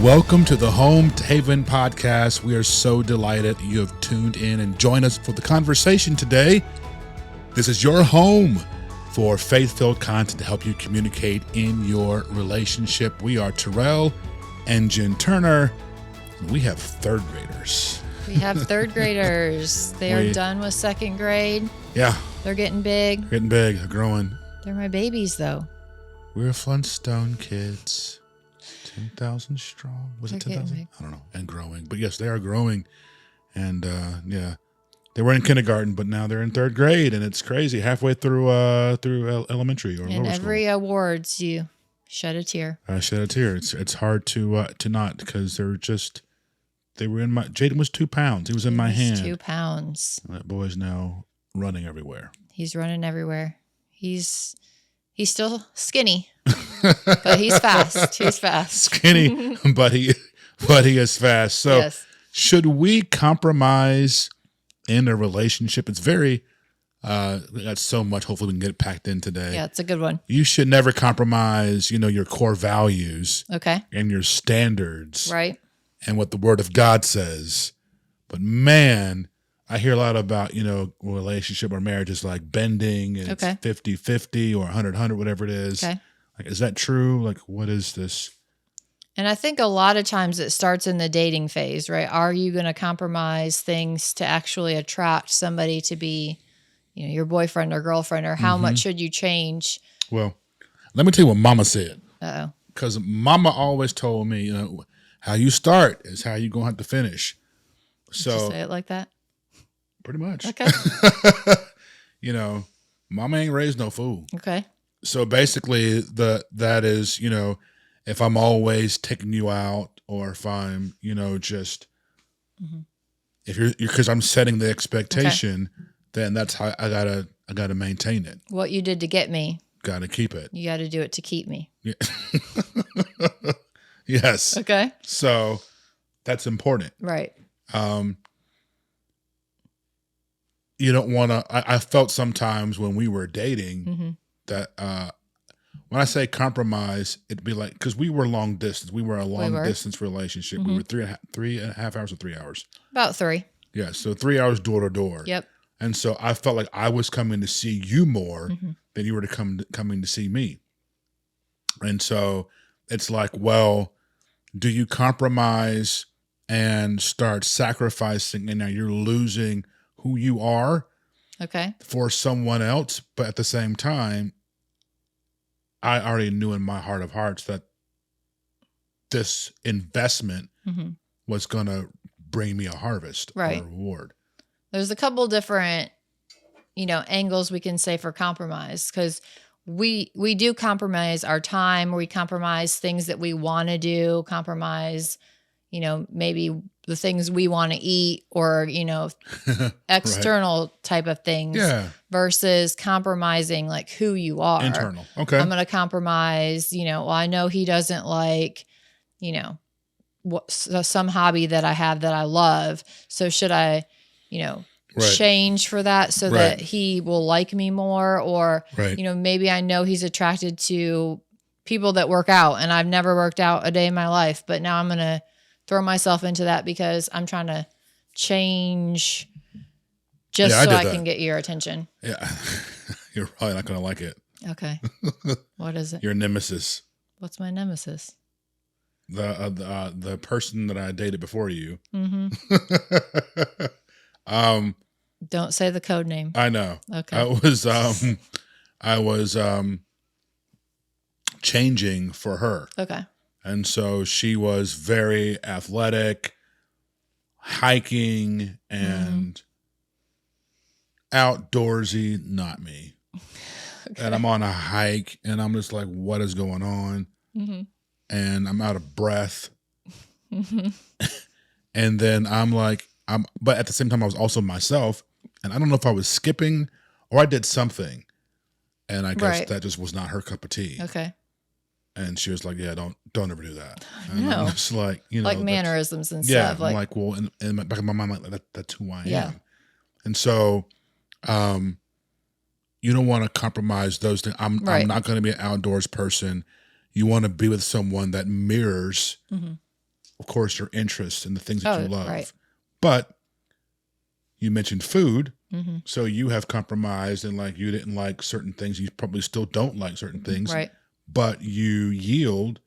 Welcome to the Home Haven Podcast. We are so delighted you have tuned in and joined us for the conversation today. This is your home for faith-filled content to help you communicate in your relationship. We are Terrell and Jen Turner. We have third graders. We have third graders. They are done with second grade. Yeah. They're getting big. They're growing. They're my babies, though. We're Flintstone kids. 10,000 strong. Was it 10,000? I don't know. And growing. But yes, they are growing. And they were in kindergarten, but now they're in third grade, and it's crazy. Halfway through elementary or lower school. And every awards, you shed a tear. I shed a tear. It's hard to not, because they were in my. Jaden was 2 pounds. He was in my hand. 2 pounds. And that boy's now running everywhere. He's running everywhere. He's still skinny, but he's fast. He's fast. Skinny, but he is fast. So yes. Should we compromise in a relationship? It's very, we got so much. Hopefully we can get it packed in today. Yeah, it's a good one. You should never compromise, your core values. Okay. And your standards. Right. And what the word of God says. But man, I hear a lot about, relationship or marriage is like bending and it's 50-50 or 100-100, whatever it is. Okay. Like, is that true? Like, what is this? And I think a lot of times it starts in the dating phase, right? Are you going to compromise things to actually attract somebody to be, your boyfriend or girlfriend, or how much should you change? Well, let me tell you what Mama said. Uh-oh. Because Mama always told me, how you start is how you're going to have to finish. So Did you say it like that? Pretty much. Okay. Mama ain't raised no fool. Okay. So basically that is, if I'm always taking you out, or if I'm, just, if you're, because I'm setting the expectation, then that's how I gotta maintain it. What you did to get me. Got to keep it. You got to do it to keep me. Yeah. Yes. Okay. So that's important. Right. You don't want to, I felt sometimes when we were dating that, when I say compromise, it'd be like, because we were long distance. We were a long distance relationship. We were 3.5 hours or 3 hours. About 3. Yeah. So 3 hours door to door. Yep. And so I felt like I was coming to see you more than you were coming to see me. And so it's like, well, do you compromise and start sacrificing, and now you're losing who you are for someone else? But at the same time, I already knew in my heart of hearts that this investment was going to bring me a harvest or a reward. There's a couple different, angles we can say for compromise, because we do compromise our time. We compromise things that we want to do, compromise, maybe the things we want to eat, or, external type of things versus compromising like who you are. Internal. Okay. I'm going to compromise, I know he doesn't like, some hobby that I have that I love. So should I, change for that so that he will like me more? Or, maybe I know he's attracted to people that work out, and I've never worked out a day in my life, but now I'm going to throw myself into that because I'm trying to change just so I can get your attention. Yeah. You're probably not going to like it. Okay. What is it? Your nemesis. What's my nemesis? The person that I dated before you. Don't say the code name. I know. Okay. I was changing for her. Okay. And so she was very athletic, hiking, and outdoorsy, not me. Okay. And I'm on a hike, and I'm just like, what is going on? And I'm out of breath. And then I'm like, but at the same time, I was also myself. And I don't know if I was skipping or I did something. And I guess that just was not her cup of tea. Okay. And she was like, yeah, don't ever do that. And I'm just like, like mannerisms and stuff. Yeah. I'm like, well, in the back of my mind, like that's who I am. And so, you don't want to compromise those things. I'm not going to be an outdoors person. You want to be with someone that mirrors of course, your interests and the things that you love. Right. But you mentioned food. So you have compromised and like you didn't like certain things. You probably still don't like certain things. Right. But you yield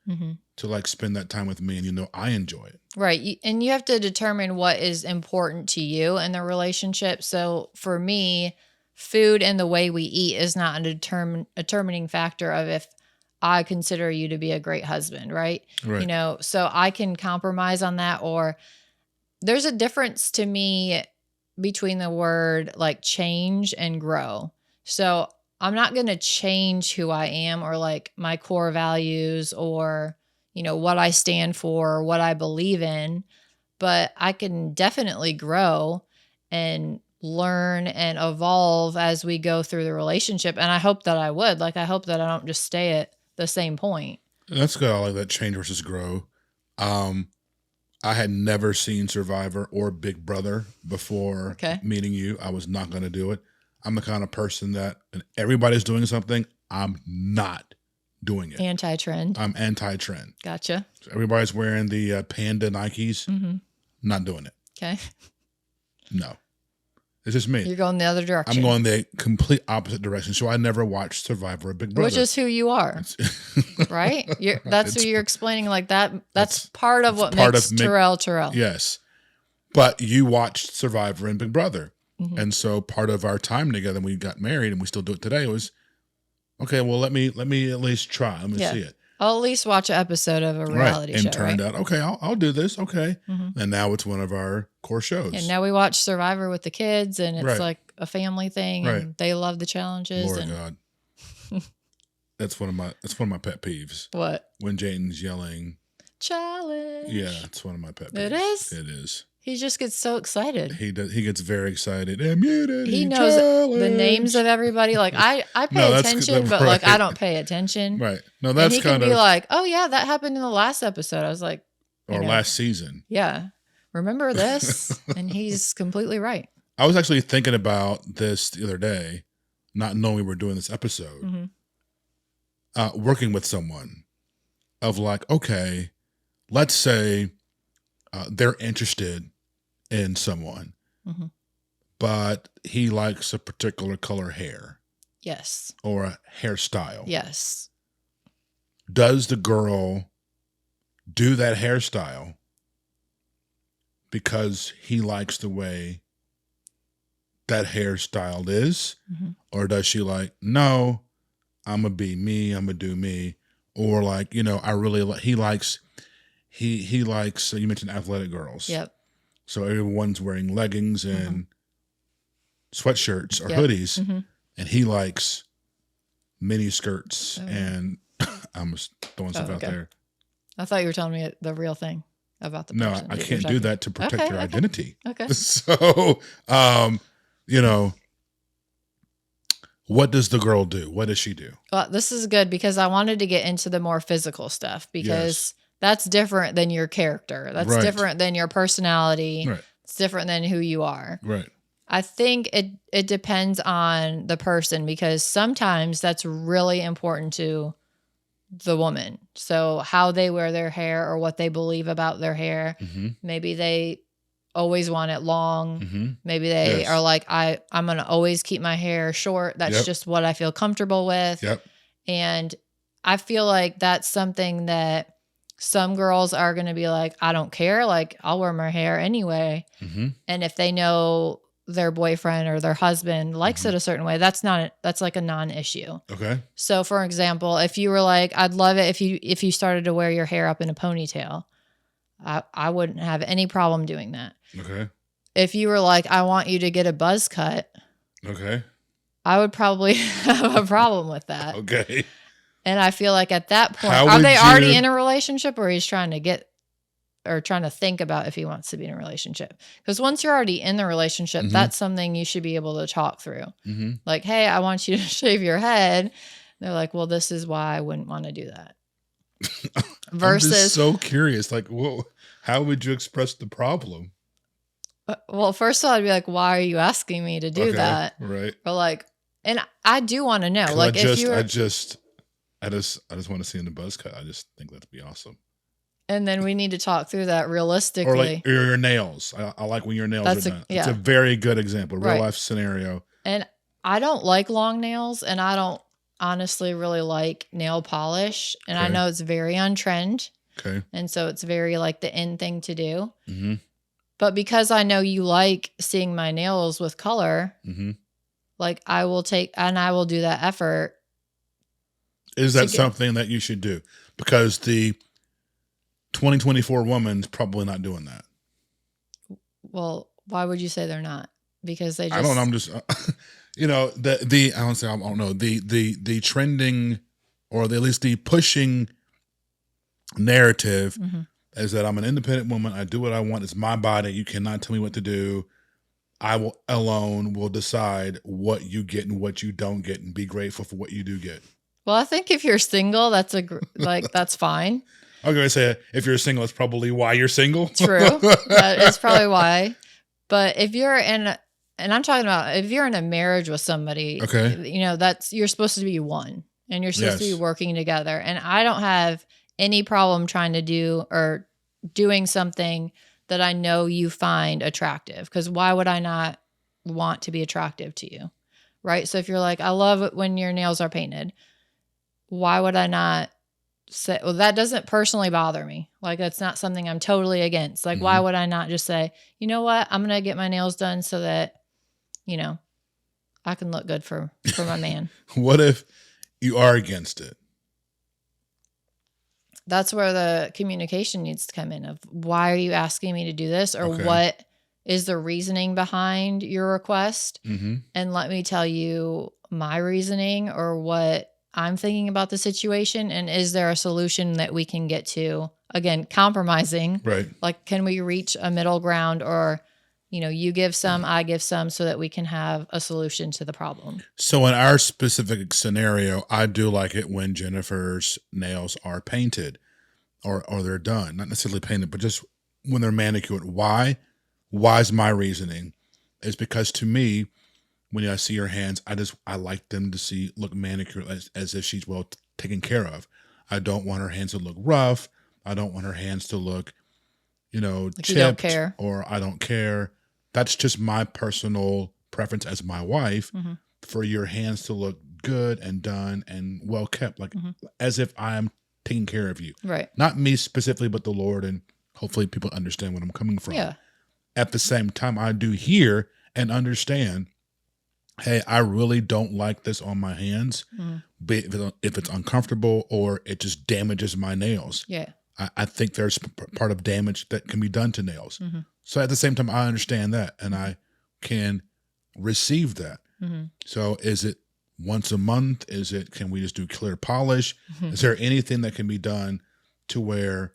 to like spend that time with me, and you know I enjoy it. Right. And you have to determine what is important to you in the relationship. So for me, food and the way we eat is not a determining factor of if I consider you to be a great husband, right? You know, so I can compromise on that, or there's a difference to me between the word like change and grow. So I'm not going to change who I am or like my core values or, you know, what I stand for or what I believe in, but I can definitely grow and learn and evolve as we go through the relationship. And I hope that I would. Like, I hope that I don't just stay at the same point. That's good. I like that, change versus grow. I had never seen Survivor or Big Brother before meeting you. I was not going to do it. I'm the kind of person that when everybody's doing something, I'm not doing it. Anti-trend. I'm anti-trend. Gotcha. So everybody's wearing the Panda Nikes. Not doing it. Okay. No. It's just me. You're going the other direction. I'm going the complete opposite direction. So I never watched Survivor or Big Brother. Which is who you are. Right? That's who you're explaining like that. That's part of what makes Terrell. Yes. But you watched Survivor and Big Brother. And so part of our time together when we got married, and we still do it today, was, okay, well, let me at least try. Let me see it. I'll at least watch an episode of a reality show. And turned out, okay, I'll do this. Okay. And now it's one of our core shows. And now we watch Survivor with the kids, and it's like a family thing, and they love the challenges. Lord God. That's one of my pet peeves. What? When Jaden's yelling. Challenge. Yeah, it's one of my pet peeves. It is? It is. He just gets so excited. He does. He gets very excited. Immunity. He knows the names of everybody. Like I pay attention, but like I don't pay attention. Right. No, that's and he can be like, oh yeah, that happened in the last episode. I was like, or last season. Yeah. Remember this? And he's completely right. I was actually thinking about this the other day, not knowing we were doing this episode. Working with someone of like, okay, let's say they're interested in someone, but he likes a particular color hair. Yes. Or a hairstyle. Yes. Does the girl do that hairstyle because he likes the way that hairstyle is? Or does she like, no, I'm going to be me, I'm going to do me? Or like, you know, I really like, he likes, you mentioned athletic girls. Yep. So everyone's wearing leggings and sweatshirts or hoodies, and he likes mini skirts and I'm just throwing stuff out there. I thought you were telling me the real thing about the person. No, I can't do that to protect your identity. Okay. So, you know, what does the girl do? What does she do? Well, this is good because I wanted to get into the more physical stuff because that's different than your character. That's different than your personality. Right. It's different than who you are. Right. I think it depends on the person because sometimes that's really important to the woman. So how they wear their hair or what they believe about their hair. Maybe they always want it long. Maybe they are like, I'm going to always keep my hair short. That's just what I feel comfortable with. And I feel like that's something that some girls are going to be like, I don't care. Like, I'll wear my hair anyway. And if they know their boyfriend or their husband likes it a certain way, that's like a non-issue. Okay. So for example, if you were like, I'd love it if you started to wear your hair up in a ponytail, I wouldn't have any problem doing that. Okay. If you were like, I want you to get a buzz cut. Okay. I would probably have a problem with that. Okay. And I feel like at that point, are they already in a relationship or he's trying to think about if he wants to be in a relationship? Because once you're already in the relationship, that's something you should be able to talk through. Like, hey, I want you to shave your head. They're like, well, this is why I wouldn't want to do that. Versus, I'm just so curious. Like, well, how would you express the problem? Well, first of all, I'd be like, why are you asking me to do that? Right. Or like, and I do want to know. Like, I just want to see in the buzz cut. I just think that'd be awesome. And then we need to talk through that realistically. Or like your nails. I like when your nails are done. It's a very good example, real life scenario. And I don't like long nails, and I don't honestly really like nail polish. And I know it's very on trend. Okay. And so it's very like the in thing to do. Mm-hmm. But because I know you like seeing my nails with color, like I will do that effort. Is that something that you should do? Because the 2024 woman's probably not doing that. Well, why would you say they're not? Because they just... I don't know. I'm just, I don't know. The trending, or at least the pushing narrative is that I'm an independent woman. I do what I want. It's my body. You cannot tell me what to do. I will decide what you get and what you don't get, and be grateful for what you do get. Well, I think if you're single, that's that's fine. I was going to say, if you're single, that's probably why you're single. True. That is probably why. But if you're and I'm talking about if you're in a marriage with somebody, you're supposed to be one, and you're supposed to be working together. And I don't have any problem trying to do or doing something that I know you find attractive, because why would I not want to be attractive to you? Right. So if you're like, I love it when your nails are painted, why would I not say, well, that doesn't personally bother me. Like, that's not something I'm totally against. Like, why would I not just say, you know what, I'm going to get my nails done so that, I can look good for my man. What if you are against it? That's where the communication needs to come in of, why are you asking me to do this? Or what is the reasoning behind your request? And let me tell you my reasoning or what I'm thinking about the situation. And is there a solution that we can get to? Again, compromising. Right. Like, can we reach a middle ground, or, you give some, I give some, so that we can have a solution to the problem? So in our specific scenario, I do like it when Jennifer's nails are painted or they're done. Not necessarily painted, but just when they're manicured. Why? Why's my reasoning? Is because to me, when I see her hands, I like them to look manicured as if she's well taken care of. I don't want her hands to look rough. I don't want her hands to look, like chipped, you don't care. Or I don't care. That's just my personal preference as my wife, for your hands to look good and done and well kept, like as if I am taking care of you. Right. Not me specifically, but the Lord, and hopefully people understand where I'm coming from. Yeah. At the same time, I do hear and understand, hey, I really don't like this on my hands, if it's uncomfortable or it just damages my nails. Yeah. I think there's part of damage that can be done to nails. So at the same time, I understand that, and I can receive that. So is it once a month? Can we just do clear polish? Is there anything that can be done to where,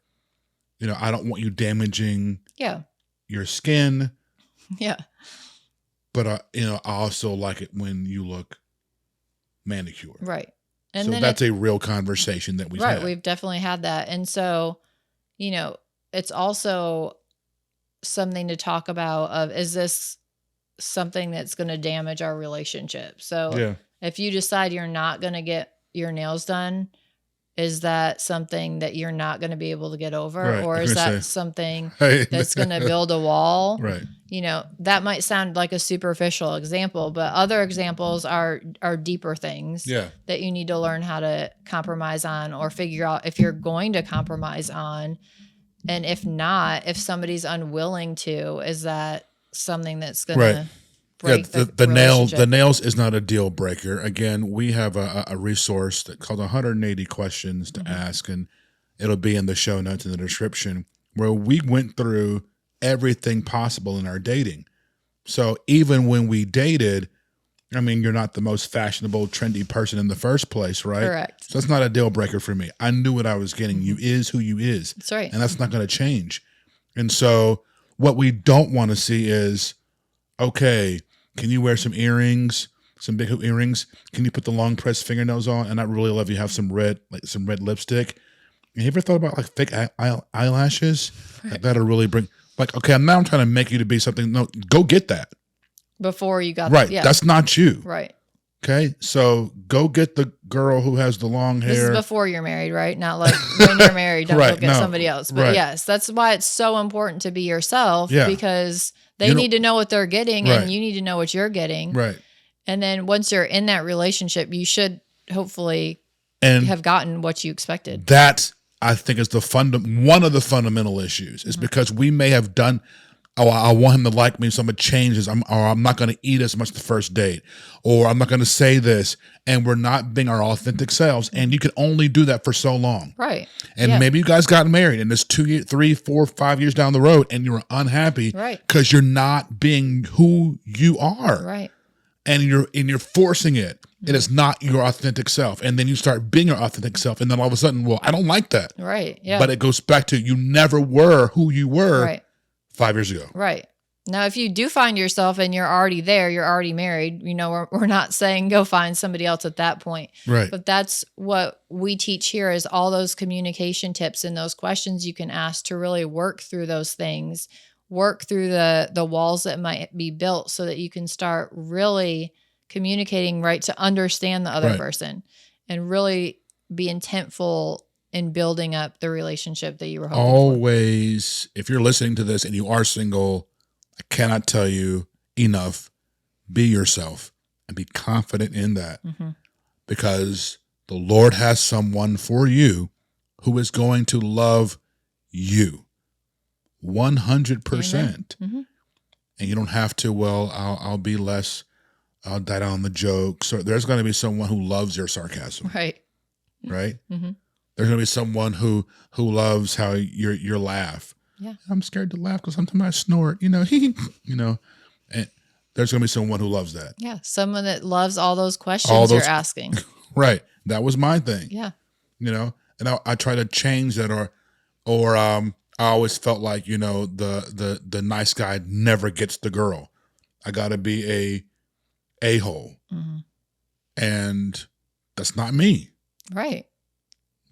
I don't want you damaging your skin? Yeah. But I also like it when you look manicured. Right. And so then that's a real conversation that we've had. Right. We've definitely had that. And so, it's also something to talk about of, is this something that's going to damage our relationship? So if you decide you're not going to get your nails done, is that something that you're not going to be able to get over? Right. Or is that something that's going to build a wall? Right. That might sound like a superficial example, but other examples are deeper things that you need to learn how to compromise on, or figure out if you're going to compromise on. And if not, if somebody's unwilling to, is that something that's going to break the relationship? The nails is not a deal breaker. Again, we have a resource that called 180 questions to ask, and it'll be in the show notes in the description, where we went through everything possible in our dating. So even when we dated, you're not the most fashionable, trendy person in the first place, right? Correct. So that's not a deal breaker for me. I knew what I was getting. You is who you is. That's right. And that's not going to change. And so what we don't want to see is, okay, can you wear some earrings, some big hoop earrings? Can you put the long pressed fingernails on? And I really love you have some red lipstick. Have you ever thought about like fake eyelashes? Right. That'll really bring, like, okay, now I'm trying to make you to be something. No, go get that. Before you got right. Yeah. That's not you. Right. Okay, so go get the girl who has the long hair. This is before you're married, right? Not like when you're married, don't go get somebody else. But yes, that's why it's so important to be yourself, because they need to know what they're getting and you need to know what you're getting. Right. And then once you're in that relationship, you should hopefully have gotten what you expected. That, I think, is one of the fundamental issues is because we may have done, I want him to like me, so I'm going to change this, or I'm not going to eat as much the first date, or I'm not going to say this, and we're not being our authentic selves. And you can only do that for so long. Right. And maybe you guys got married and it's 2 years, 3, 4, 5 years down the road and you're unhappy because you're not being who you are. Right. And you're forcing it. And it's not your authentic self. And then you start being your authentic self. And then all of a sudden, well, I don't like that. Right. Yeah. But it goes back to you never were who you were 5 years ago. Right. Now, if you do find yourself and you're already there, you're already married, we're not saying go find somebody else at that point. Right. But that's what we teach here is all those communication tips and those questions you can ask to really work through those things, work through the walls that might be built so that you can start really communicating right to understand the other person and really be intentful in building up the relationship that you were hoping for. Always, if you're listening to this and you are single, I cannot tell you enough, be yourself and be confident in that because the Lord has someone for you who is going to love you 100%. And you don't have to, well, I'll be less, I'll die down the jokes. So there's going to be someone who loves your sarcasm. Right. Right? There's going to be someone who loves how your laugh. Yeah. I'm scared to laugh because sometimes I snort, and there's going to be someone who loves that. Yeah. Someone that loves all those questions you're asking. Right. That was my thing. Yeah. And I try to change that or I always felt like, the nice guy never gets the girl. I got to be a-hole. And that's not me. Right.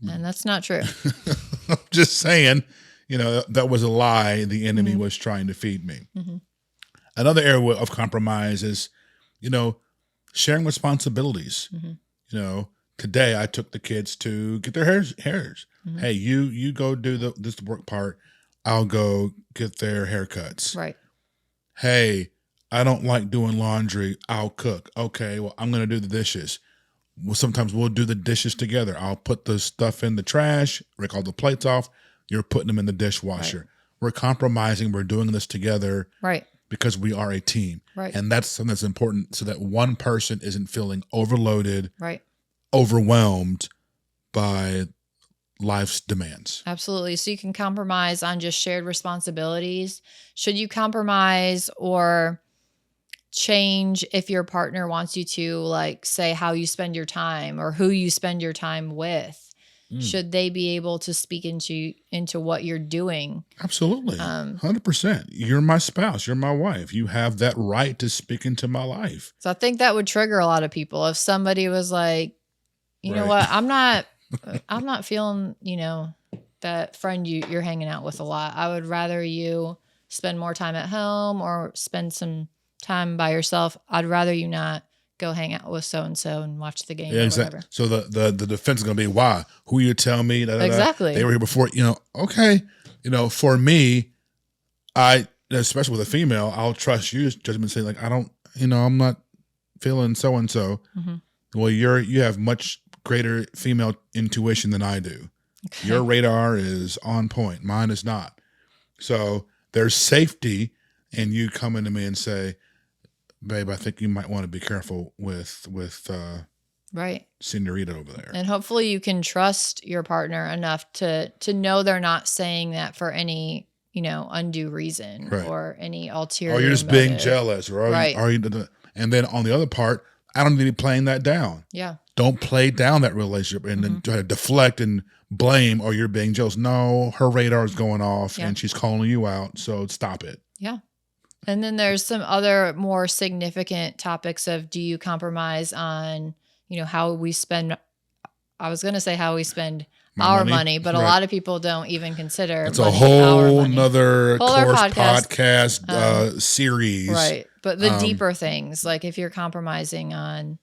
And that's not true. I'm just saying, that was a lie the enemy was trying to feed me. Another area of compromise is, sharing responsibilities. Today I took the kids to get their hairs. Hey, you go do this work part. I'll go get their haircuts. Right. Hey, I don't like doing laundry. I'll cook. Okay, well, I'm going to do the dishes. Well, sometimes we'll do the dishes together. I'll put the stuff in the trash, rake all the plates off. You're putting them in the dishwasher. Right. We're compromising. We're doing this together. Right. Because we are a team. Right. And that's something that's important so that one person isn't feeling overloaded, right, overwhelmed by life's demands. Absolutely. So you can compromise on just shared responsibilities. Should you compromise or change if your partner wants you to, like, say how you spend your time or who you spend your time with? Should they be able to speak into what you're doing? Absolutely. 100%. You're my spouse. You're my wife. You have that right to speak into my life. So I think that would trigger a lot of people. If somebody was like, you know what, I'm not feeling, that friend you're hanging out with a lot. I would rather you spend more time at home or spend some time by yourself. I'd rather you not go hang out with so-and-so and watch the game or whatever. So the defense is going to be, why? Who you tell me? Exactly. They were here before, okay. For me, especially with a female, I'll trust you judgment, say like, I don't, I'm not feeling so-and-so. Well, you have much greater female intuition than I do. Okay. Your radar is on point. Mine is not. So there's safety in you coming to me and say, babe, I think you might want to be careful with right, Senorita over there. And hopefully you can trust your partner enough to know they're not saying that for any, undue reason or any ulterior or you're just motive. Being jealous, or are you, and then on the other part, I don't need to be playing that down. Yeah. Don't play down that relationship and then try to deflect and blame, or you're being jealous. No, her radar is going off and she's calling you out. So stop it. Yeah. And then there's some other more significant topics of, do you compromise on, how we spend, I was going to say how we spend our money, but a lot of people don't even consider. It's a whole nother podcast series. Right. But the deeper things, like if you're compromising on,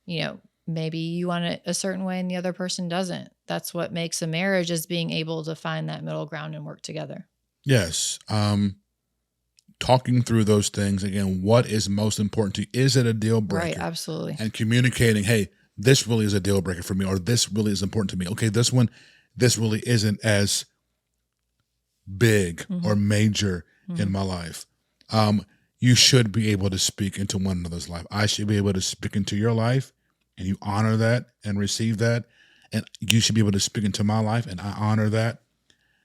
maybe you want it a certain way and the other person doesn't. That's what makes a marriage, is being able to find that middle ground and work together. Yes. Talking through those things again, what is most important to you? Is it a deal breaker? Right, absolutely. And communicating, hey, this really is a deal breaker for me, or this really is important to me. Okay, this really isn't as big or major in my life. You should be able to speak into one another's life. I should be able to speak into your life, and you honor that and receive that. And you should be able to speak into my life, and I honor that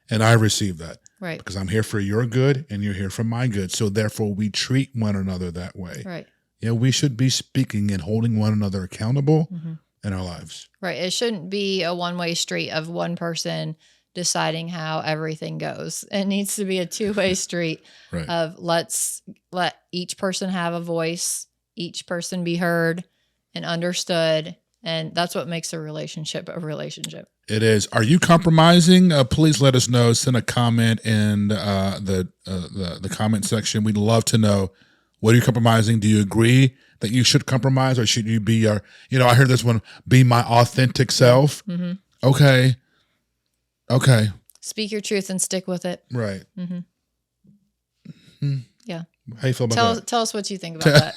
and I receive that. Right. Because I'm here for your good and you're here for my good. So therefore we treat one another that way. Right. We should be speaking and holding one another accountable in our lives. Right. It shouldn't be a one-way street of one person deciding how everything goes. It needs to be a two-way street of let's let each person have a voice, each person be heard and understood. And that's what makes a relationship a relationship. It is. Are you compromising? Please let us know. Send a comment in the comment section. We'd love to know, what are you compromising? Do you agree that you should compromise, or should you be your, I heard this one, be my authentic self. Okay. Speak your truth and stick with it. Right. Yeah. How you feel about that? Tell us what you think about that.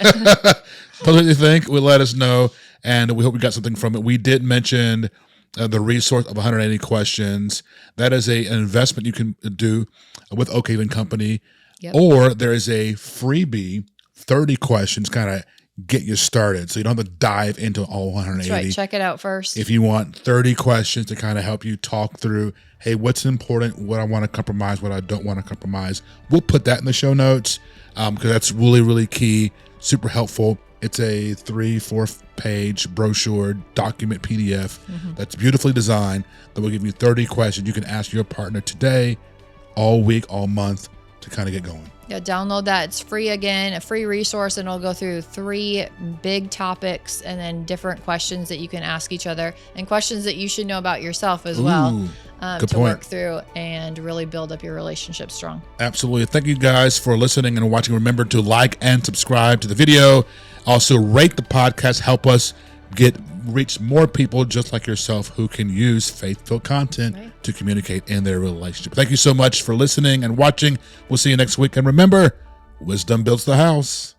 Tell us what you think. Let us know. And we hope we got something from it. We did mention the resource of 180 questions. That is an investment you can do with Oak Haven Company. Yep. Or there is a freebie, 30 questions, kind of get you started. So you don't have to dive into all 180. That's right. Check it out first. If you want 30 questions to kind of help you talk through, hey, what's important, what I want to compromise, what I don't want to compromise. We'll put that in the show notes because that's really, really key, super helpful. It's a 3-4 page brochure document PDF that's beautifully designed that will give you 30 questions you can ask your partner today, all week, all month to kind of get going. Yeah, download that. It's free again, a free resource, and it'll go through 3 big topics and then different questions that you can ask each other and questions that you should know about yourself as well to work through and really build up your relationship strong. Absolutely. Thank you guys for listening and watching. Remember to like and subscribe to the video. Also rate the podcast. Help us reach more people just like yourself who can use faith-filled content to communicate in their relationship. Thank you so much for listening and watching. We'll see you next week. And remember, wisdom builds the house.